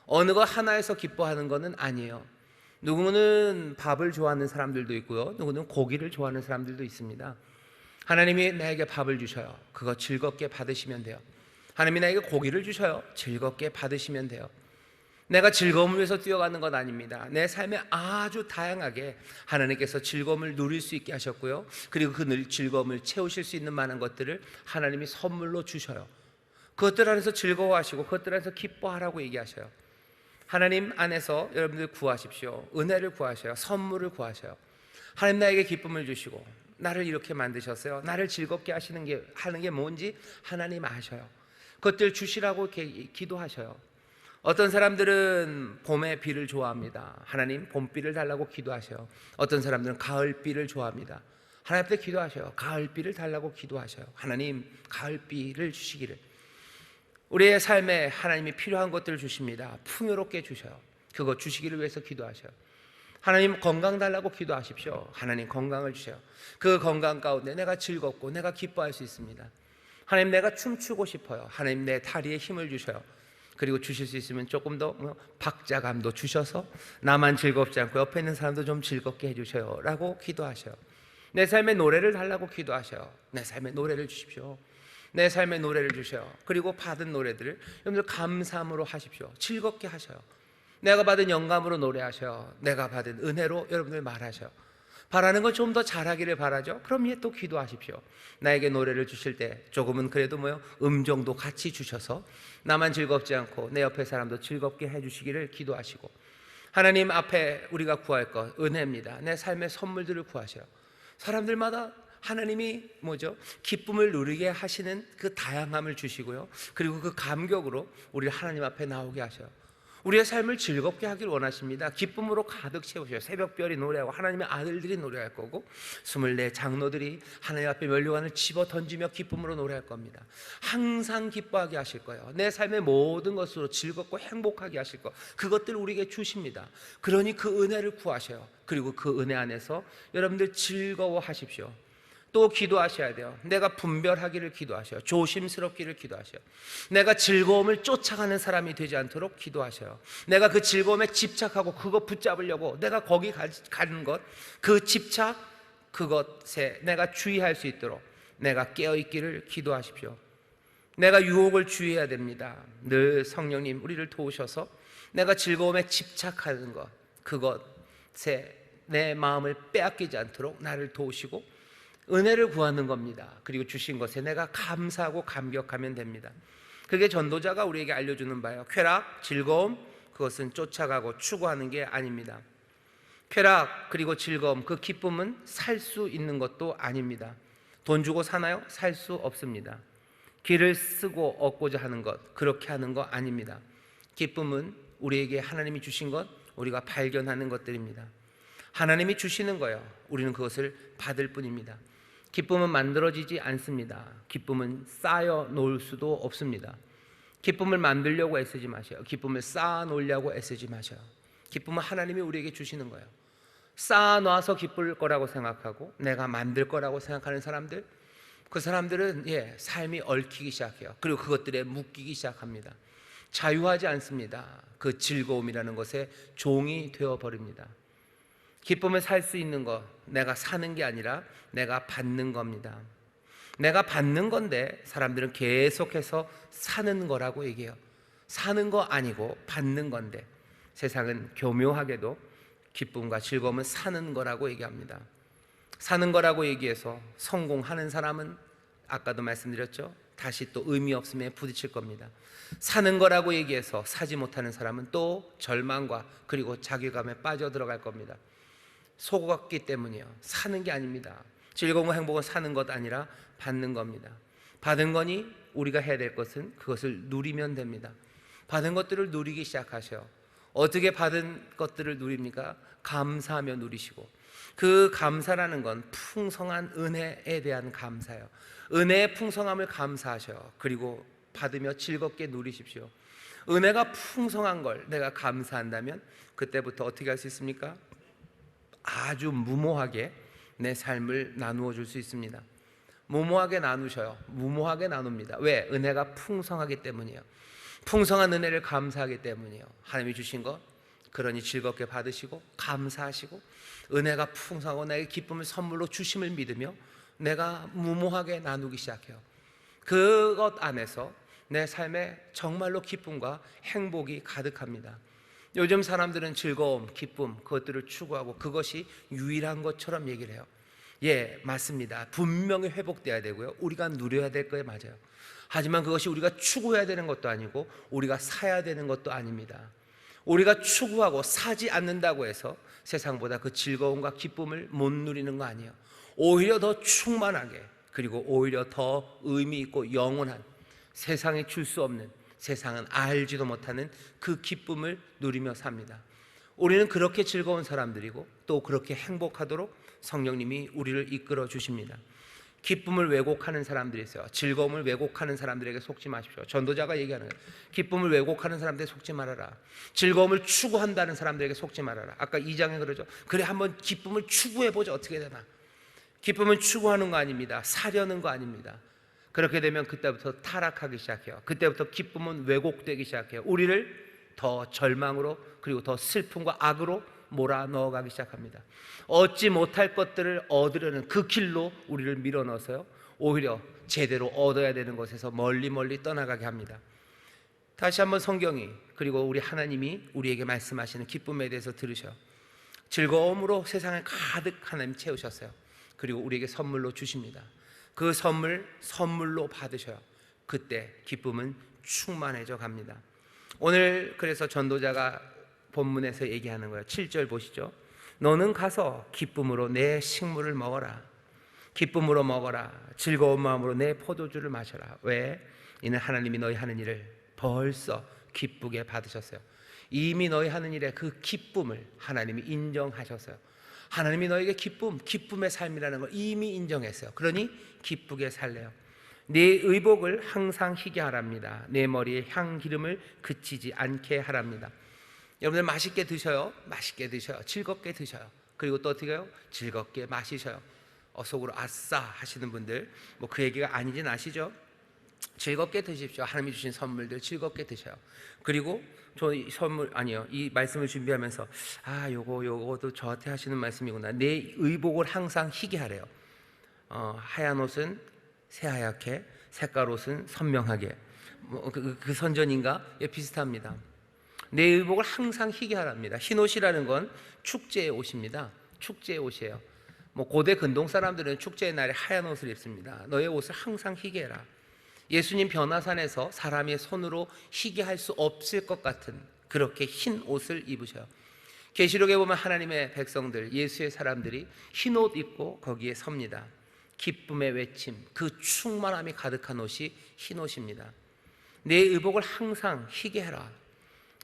어느 것 하나에서 기뻐하는 것은 아니에요. 누구는 밥을 좋아하는 사람들도 있고요, 누구는 고기를 좋아하는 사람들도 있습니다. 하나님이 나에게 밥을 주셔요. 그거 즐겁게 받으시면 돼요. 하나님이 나에게 고기를 주셔요. 즐겁게 받으시면 돼요. 내가 즐거움을 위해서 뛰어가는 건 아닙니다. 내 삶에 아주 다양하게 하나님께서 즐거움을 누릴 수 있게 하셨고요, 그리고 그 즐거움을 채우실 수 있는 많은 것들을 하나님이 선물로 주셔요. 그것들 안에서 즐거워하시고 그것들 안에서 기뻐하라고 얘기하셔요. 하나님 안에서 여러분들 구하십시오. 은혜를 구하셔요. 선물을 구하셔요. 하나님 나에게 기쁨을 주시고 나를 이렇게 만드셨어요. 나를 즐겁게 하는 게 뭔지 하나님 아셔요. 그것들 주시라고 기도하셔요. 어떤 사람들은 봄의 비를 좋아합니다. 하나님 봄비를 달라고 기도하셔요. 어떤 사람들은 가을비를 좋아합니다. 하나님 앞에 기도하셔요. 가을비를 달라고 기도하셔요. 하나님 가을비를 주시기를. 우리의 삶에 하나님이 필요한 것들을 주십니다. 풍요롭게 주셔요. 그거 주시기를 위해서 기도하셔요. 하나님 건강 달라고 기도하십시오. 하나님 건강을 주셔요. 그 건강 가운데 내가 즐겁고 내가 기뻐할 수 있습니다. 하나님 내가 춤추고 싶어요. 하나님 내 다리에 힘을 주셔요. 그리고 주실 수 있으면 조금 더 박자감도 주셔서 나만 즐겁지 않고 옆에 있는 사람도 좀 즐겁게 해주셔요 라고 기도하셔요. 내 삶의 노래를 달라고 기도하셔요. 내 삶의 노래를 주십시오. 내 삶의 노래를 주셔요. 그리고 받은 노래들을 여러분들 감사함으로 하십시오. 즐겁게 하셔요. 내가 받은 영감으로 노래하셔요. 내가 받은 은혜로 여러분들 말하셔요. 바라는 걸 좀 더 잘하기를 바라죠. 그럼 또 기도하십시오. 나에게 노래를 주실 때 조금은 그래도 음정도 같이 주셔서 나만 즐겁지 않고 내 옆에 사람도 즐겁게 해주시기를 기도하시고, 하나님 앞에 우리가 구할 것 은혜입니다. 내 삶의 선물들을 구하셔요. 사람들마다 하나님이 기쁨을 누리게 하시는 그 다양함을 주시고요, 그리고 그 감격으로 우리를 하나님 앞에 나오게 하셔요. 우리의 삶을 즐겁게 하길 원하십니다. 기쁨으로 가득 채우셔요. 새벽별이 노래하고 하나님의 아들들이 노래할 거고, 24 장로들이 하나님 앞에 면류관을 집어 던지며 기쁨으로 노래할 겁니다. 항상 기뻐하게 하실 거예요. 내 삶의 모든 것으로 즐겁고 행복하게 하실 거, 그것들을 우리에게 주십니다. 그러니 그 은혜를 구하셔요. 그리고 그 은혜 안에서 여러분들 즐거워하십시오. 또 기도하셔야 돼요. 내가 분별하기를 기도하셔요. 조심스럽기를 기도하셔요. 내가 즐거움을 쫓아가는 사람이 되지 않도록 기도하셔요. 내가 그 즐거움에 집착하고 그거 붙잡으려고 내가 거기 가는 것, 그 집착, 그것에 내가 주의할 수 있도록 내가 깨어있기를 기도하십시오. 내가 유혹을 주의해야 됩니다. 늘 성령님 우리를 도우셔서 내가 즐거움에 집착하는 것, 그것에 내 마음을 빼앗기지 않도록 나를 도우시고 은혜를 구하는 겁니다. 그리고 주신 것에 내가 감사하고 감격하면 됩니다. 그게 전도자가 우리에게 알려주는 바예요. 쾌락, 즐거움, 그것은 쫓아가고 추구하는 게 아닙니다. 쾌락 그리고 즐거움, 그 기쁨은 살 수 있는 것도 아닙니다. 돈 주고 사나요? 살 수 없습니다. 길을 쓰고 얻고자 하는 것, 그렇게 하는 거 아닙니다. 기쁨은 우리에게 하나님이 주신 것, 우리가 발견하는 것들입니다. 하나님이 주시는 거예요. 우리는 그것을 받을 뿐입니다. 기쁨은 만들어지지 않습니다. 기쁨은 쌓여 놓을 수도 없습니다. 기쁨을 만들려고 애쓰지 마셔요. 기쁨을 쌓아 놓으려고 애쓰지 마셔요. 기쁨은 하나님이 우리에게 주시는 거예요. 쌓아 놔서 기쁠 거라고 생각하고 내가 만들 거라고 생각하는 사람들, 그 사람들은 삶이 얽히기 시작해요. 그리고 그것들에 묶이기 시작합니다. 자유하지 않습니다. 그 즐거움이라는 것에 종이 되어버립니다. 기쁨을 살 수 있는 것, 내가 사는 게 아니라 내가 받는 겁니다. 내가 받는 건데 사람들은 계속해서 사는 거라고 얘기해요. 사는 거 아니고 받는 건데, 세상은 교묘하게도 기쁨과 즐거움은 사는 거라고 얘기합니다. 사는 거라고 얘기해서 성공하는 사람은 아까도 말씀드렸죠, 다시 또 의미 없음에 부딪힐 겁니다. 사는 거라고 얘기해서 사지 못하는 사람은 또 절망과 그리고 자괴감에 빠져들어갈 겁니다. 속았기 때문이에요. 사는 게 아닙니다. 즐거움과 행복은 사는 것 아니라 받는 겁니다. 받은 거니 우리가 해야 될 것은 그것을 누리면 됩니다. 받은 것들을 누리기 시작하셔요. 어떻게 받은 것들을 누립니까? 감사하며 누리시고, 그 감사라는 건 풍성한 은혜에 대한 감사예요. 은혜의 풍성함을 감사하셔요. 그리고 받으며 즐겁게 누리십시오. 은혜가 풍성한 걸 내가 감사한다면 그때부터 어떻게 할 수 있습니까? 아주 무모하게 내 삶을 나누어 줄 수 있습니다. 무모하게 나누셔요. 무모하게 나눕니다. 왜? 은혜가 풍성하기 때문이에요. 풍성한 은혜를 감사하기 때문이에요. 하나님이 주신 것, 그러니 즐겁게 받으시고 감사하시고, 은혜가 풍성하고 나에게 기쁨을 선물로 주심을 믿으며 내가 무모하게 나누기 시작해요. 그것 안에서 내 삶에 정말로 기쁨과 행복이 가득합니다. 요즘 사람들은 즐거움, 기쁨, 그것들을 추구하고 그것이 유일한 것처럼 얘기를 해요. 맞습니다. 분명히 회복돼야 되고요, 우리가 누려야 될 거에 맞아요. 하지만 그것이 우리가 추구해야 되는 것도 아니고 우리가 사야 되는 것도 아닙니다. 우리가 추구하고 사지 않는다고 해서 세상보다 그 즐거움과 기쁨을 못 누리는 거 아니에요. 오히려 더 충만하게, 그리고 오히려 더 의미 있고 영원한, 세상에 줄 수 없는, 세상은 알지도 못하는 그 기쁨을 누리며 삽니다. 우리는 그렇게 즐거운 사람들이고 또 그렇게 행복하도록 성령님이 우리를 이끌어 주십니다. 기쁨을 왜곡하는 사람들이 있어요. 즐거움을 왜곡하는 사람들에게 속지 마십시오. 전도자가 얘기하는 거예요. 기쁨을 왜곡하는 사람들에게 속지 말아라. 즐거움을 추구한다는 사람들에게 속지 말아라. 아까 2장에 그러죠. 그래, 한번 기쁨을 추구해보자. 어떻게 되나. 기쁨은 추구하는 거 아닙니다. 사려는 거 아닙니다. 그렇게 되면 그때부터 타락하기 시작해요. 그때부터 기쁨은 왜곡되기 시작해요. 우리를 더 절망으로, 그리고 더 슬픔과 악으로 몰아 넣어가기 시작합니다. 얻지 못할 것들을 얻으려는 그 길로 우리를 밀어넣어서요, 오히려 제대로 얻어야 되는 곳에서 멀리 떠나가게 합니다. 다시 한번 성경이, 그리고 우리 하나님이 우리에게 말씀하시는 기쁨에 대해서 들으셔요. 즐거움으로 세상을 가득 하나님 채우셨어요. 그리고 우리에게 선물로 주십니다. 그 선물로 받으셔요. 그때 기쁨은 충만해져 갑니다. 오늘 그래서 전도자가 본문에서 얘기하는 거예요. 7절 보시죠. 너는 가서 기쁨으로 내 식물을 먹어라. 기쁨으로 먹어라. 즐거운 마음으로 내 포도주를 마셔라. 왜? 이는 하나님이 너희 하는 일을 벌써 기쁘게 받으셨어요. 이미 너희 하는 일의 그 기쁨을 하나님이 인정하셨어요. 하나님이 너에게 기쁨의 삶이라는 걸 이미 인정했어요. 그러니 기쁘게 살래요. 네 의복을 항상 희게 하랍니다. 내 머리에 향 기름을 그치지 않게 하랍니다. 여러분들 맛있게 드셔요. 맛있게 드셔요. 즐겁게 드셔요. 그리고 또 어떻게 해요? 즐겁게 마시셔요. 속으로 아싸 하시는 분들 그 얘기가 아니진 아시죠? 즐겁게 드십시오. 하나님이 주신 선물들 즐겁게 드셔요. 그리고 저 선물 아니요, 이 말씀을 준비하면서 요거도 저한테 하시는 말씀이구나. 내 의복을 항상 희게 하래요. 하얀 옷은 새하얗게, 색깔 옷은 선명하게. 그 선전인가? 예, 비슷합니다. 내 의복을 항상 희게 하랍니다. 흰 옷이라는 건 축제의 옷입니다. 축제의 옷이에요. 고대 근동 사람들은 축제의 날에 하얀 옷을 입습니다. 너의 옷을 항상 희게 해라. 예수님 변화산에서 사람의 손으로 희게 할 수 없을 것 같은 그렇게 흰 옷을 입으셔요. 계시록에 보면 하나님의 백성들, 예수의 사람들이 흰 옷 입고 거기에 섭니다. 기쁨의 외침, 그 충만함이 가득한 옷이 흰 옷입니다. 내 의복을 항상 희게 해라.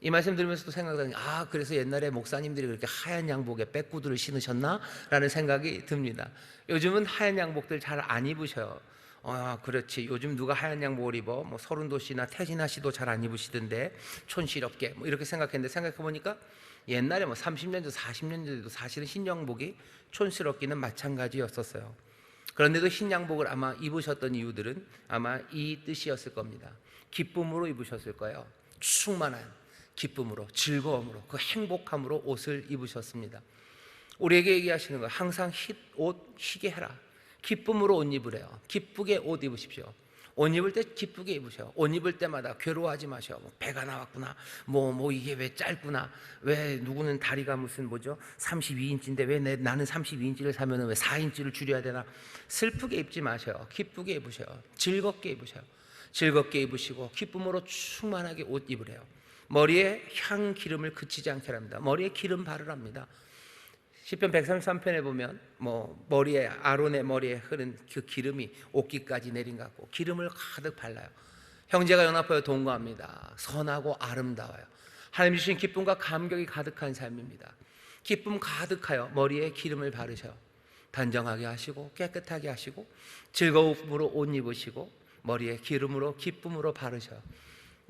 이 말씀 들으면서도 생각나는 그래서 옛날에 목사님들이 그렇게 하얀 양복에 백구두를 신으셨나? 라는 생각이 듭니다. 요즘은 하얀 양복들 잘 안 입으셔요. 그렇지. 요즘 누가 하얀 양복을 입어? 서른도 씨나 태진아 씨도 잘 안 입으시던데 촌스럽게 이렇게 생각했는데 생각해보니까 옛날에 30년 전, 40년 전에도 사실은 흰 양복이 촌스럽기는 마찬가지였었어요. 그런데도 흰 양복을 아마 입으셨던 이유들은 아마 이 뜻이었을 겁니다. 기쁨으로 입으셨을 거예요. 충만한 기쁨으로, 즐거움으로, 그 행복함으로 옷을 입으셨습니다. 우리에게 얘기하시는 거예요. 항상 옷 희게 해라. 기쁨으로 옷 입으래요. 기쁘게 옷 입으십시오. 옷 입을 때 기쁘게 입으셔. 옷 입을 때마다 괴로워하지 마셔. 배가 나왔구나. 이게 왜 짧구나. 왜 누구는 다리가 무슨 32인치인데 왜 나는 32인치를 사면 왜 4인치를 줄여야 되나. 슬프게 입지 마셔요. 기쁘게 입으셔요. 즐겁게 입으셔요. 즐겁게 입으시고 기쁨으로 충만하게 옷 입으래요. 머리에 향 기름을 그치지 않게 합니다. 머리에 기름 바르랍니다. 시편 133편에 보면 머리에 아론의 머리에 흐른 그 기름이 옷깃까지 내린 것 같고 기름을 가득 발라요. 형제가 연합하여 동거합니다. 선하고 아름다워요. 하나님 주신 기쁨과 감격이 가득한 삶입니다. 기쁨 가득하여 머리에 기름을 바르셔 단정하게 하시고 깨끗하게 하시고 즐거움으로 옷 입으시고 머리에 기름으로 기쁨으로 바르셔.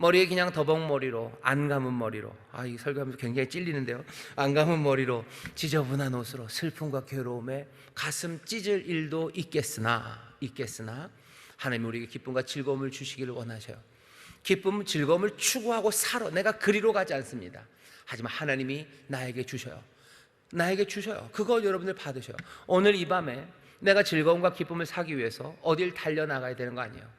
머리에 그냥 더벅머리로 안 감은 머리로 이 설교하면서 굉장히 찔리는데요. 안 감은 머리로 지저분한 옷으로 슬픔과 괴로움에 가슴 찢을 일도 있겠으나 하나님이 우리에게 기쁨과 즐거움을 주시기를 원하셔요. 기쁨, 즐거움을 추구하고 살아. 내가 그리로 가지 않습니다. 하지만 하나님이 나에게 주셔요. 그거 여러분들 받으셔요. 오늘 이 밤에 내가 즐거움과 기쁨을 사기 위해서 어딜 달려나가야 되는 거 아니에요.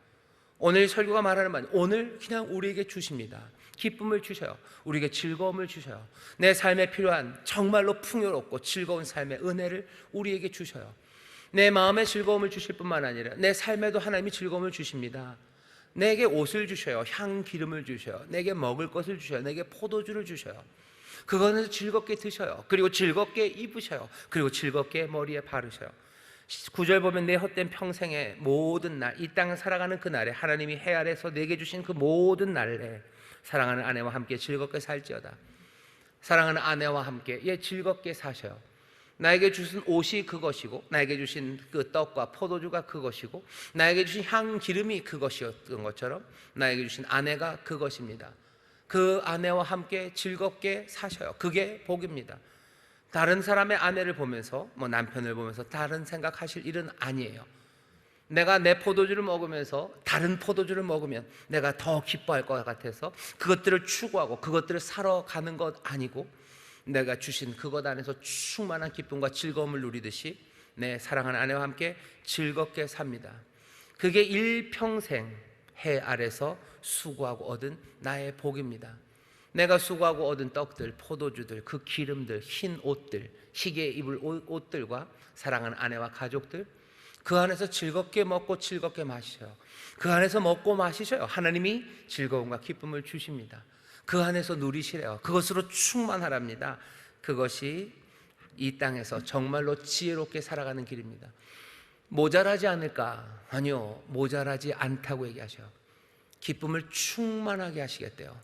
오늘 설교가 말하는 말, 오늘 그냥 우리에게 주십니다. 기쁨을 주셔요. 우리에게 즐거움을 주셔요. 내 삶에 필요한 정말로 풍요롭고 즐거운 삶의 은혜를 우리에게 주셔요. 내 마음에 즐거움을 주실 뿐만 아니라 내 삶에도 하나님이 즐거움을 주십니다. 내게 옷을 주셔요. 향 기름을 주셔요. 내게 먹을 것을 주셔요. 내게 포도주를 주셔요. 그거는 즐겁게 드셔요. 그리고 즐겁게 입으셔요. 그리고 즐겁게 머리에 바르셔요. 9절 보면 내 헛된 평생의 모든 날, 이 땅을 살아가는 그 날에 하나님이 해 아래서 내게 주신 그 모든 날에 사랑하는 아내와 함께 즐겁게 살지어다. 사랑하는 아내와 함께 즐겁게 사셔요. 나에게 주신 옷이 그것이고 나에게 주신 그 떡과 포도주가 그것이고 나에게 주신 향 기름이 그것이었던 것처럼 나에게 주신 아내가 그것입니다. 그 아내와 함께 즐겁게 사셔요. 그게 복입니다. 다른 사람의 아내를 보면서 남편을 보면서 다른 생각하실 일은 아니에요. 내가 내 포도주를 먹으면서 다른 포도주를 먹으면 내가 더 기뻐할 것 같아서 그것들을 추구하고 그것들을 사러 가는 것 아니고 내가 주신 그것 안에서 충만한 기쁨과 즐거움을 누리듯이 내 사랑하는 아내와 함께 즐겁게 삽니다. 그게 일평생 해 아래서 수고하고 얻은 나의 복입니다. 내가 수고하고 얻은 떡들, 포도주들, 그 기름들, 흰 옷들, 희게 입을 옷들과 사랑하는 아내와 가족들, 그 안에서 즐겁게 먹고 즐겁게 마셔요. 그 안에서 먹고 마시셔요. 하나님이 즐거움과 기쁨을 주십니다. 그 안에서 누리시래요. 그것으로 충만하랍니다. 그것이 이 땅에서 정말로 지혜롭게 살아가는 길입니다. 모자라지 않을까? 아니요, 모자라지 않다고 얘기하셔요. 기쁨을 충만하게 하시겠대요.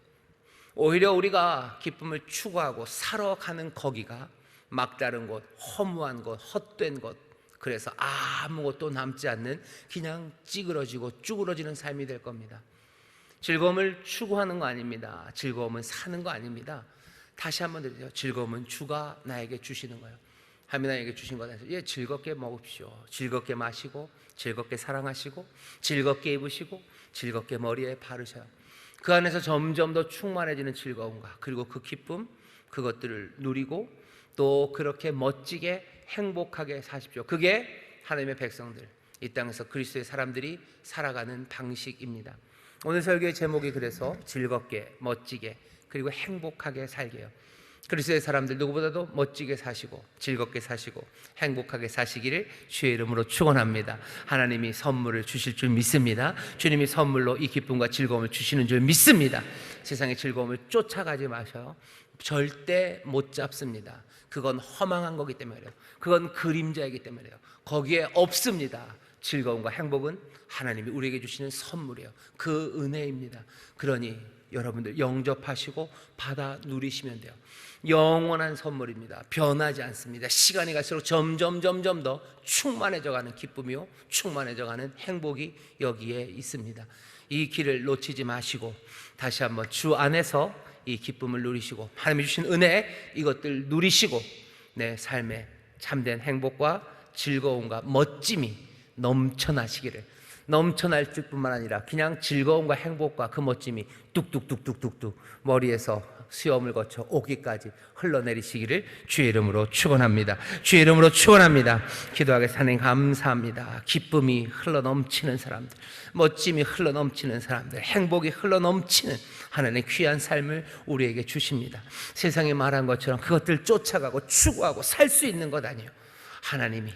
오히려 우리가 기쁨을 추구하고 살아가는 거기가 막다른 곳, 허무한 곳, 헛된 곳, 그래서 아무것도 남지 않는 그냥 찌그러지고 쭈그러지는 삶이 될 겁니다. 즐거움을 추구하는 거 아닙니다. 즐거움은 사는 거 아닙니다. 다시 한번 드리죠. 즐거움은 주가 나에게 주시는 거예요. 하나님에게 주신 거다. 예, 즐겁게 먹읍시오. 즐겁게 마시고, 즐겁게 사랑하시고, 즐겁게 입으시고, 즐겁게 머리에 바르셔요. 그 안에서 점점 더 충만해지는 즐거움과 그리고 그 기쁨, 그것들을 누리고 또 그렇게 멋지게 행복하게 사십시오. 그게 하나님의 백성들, 이 땅에서 그리스도의 사람들이 살아가는 방식입니다. 오늘 설교의 제목이 그래서 즐겁게, 멋지게, 그리고 행복하게 살게요. 그리스도의 사람들 누구보다도 멋지게 사시고 즐겁게 사시고 행복하게 사시기를 주의 이름으로 축원합니다. 하나님이 선물을 주실 줄 믿습니다. 주님이 선물로 이 기쁨과 즐거움을 주시는 줄 믿습니다. 세상의 즐거움을 쫓아가지 마셔요. 절대 못 잡습니다. 그건 허망한 거기 때문에요. 그건 그림자이기 때문에요. 거기에 없습니다. 즐거움과 행복은 하나님이 우리에게 주시는 선물이에요. 그 은혜입니다. 그러니 여러분들 영접하시고 받아 누리시면 돼요. 영원한 선물입니다. 변하지 않습니다. 시간이 갈수록 점점 더 충만해져가는 기쁨이요, 충만해져가는 행복이 여기에 있습니다. 이 길을 놓치지 마시고 다시 한번 주 안에서 이 기쁨을 누리시고 하나님이 주신 은혜, 이것들 누리시고 내 삶에 참된 행복과 즐거움과 멋짐이 넘쳐나시기를, 넘쳐날 뿐만 아니라 그냥 즐거움과 행복과 그 멋짐이 뚝뚝뚝뚝뚝뚝 머리에서 수염을 거쳐 오기까지 흘러내리시기를 주의 이름으로 축원합니다. 주의 이름으로 축원합니다. 기도하겠습니다. 하나님 감사합니다. 기쁨이 흘러넘치는 사람들, 멋짐이 흘러넘치는 사람들, 행복이 흘러넘치는 하나님의 귀한 삶을 우리에게 주십니다. 세상에 말한 것처럼 그것들 쫓아가고 추구하고 살 수 있는 것 아니에요. 하나님이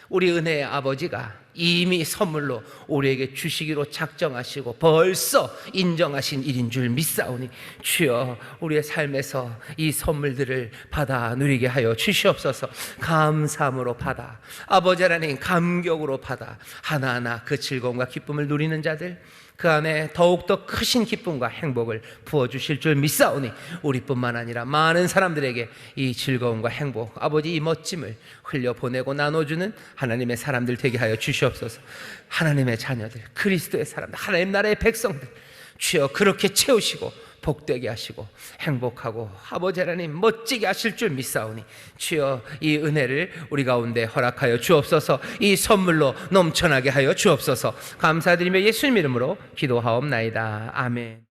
우리 은혜의 아버지가 이미 선물로 우리에게 주시기로 작정하시고 벌써 인정하신 일인 줄 믿사오니 주여 우리의 삶에서 이 선물들을 받아 누리게 하여 주시옵소서. 감사함으로 받아, 아버지 하나님 감격으로 받아 하나하나 그 즐거움과 기쁨을 누리는 자들, 그 안에 더욱더 크신 기쁨과 행복을 부어주실 줄 믿사오니 우리뿐만 아니라 많은 사람들에게 이 즐거움과 행복, 아버지 이 멋짐을 흘려보내고 나눠주는 하나님의 사람들 되게 하여 주시옵소서. 하나님의 자녀들, 그리스도의 사람들, 하나님 나라의 백성들 주여 그렇게 채우시고 복되게 하시고 행복하고 아버지 하나님 멋지게 하실 줄 믿사오니 주여 이 은혜를 우리 가운데 허락하여 주옵소서. 이 선물로 넘쳐나게 하여 주옵소서. 감사드리며 예수님 이름으로 기도하옵나이다. 아멘.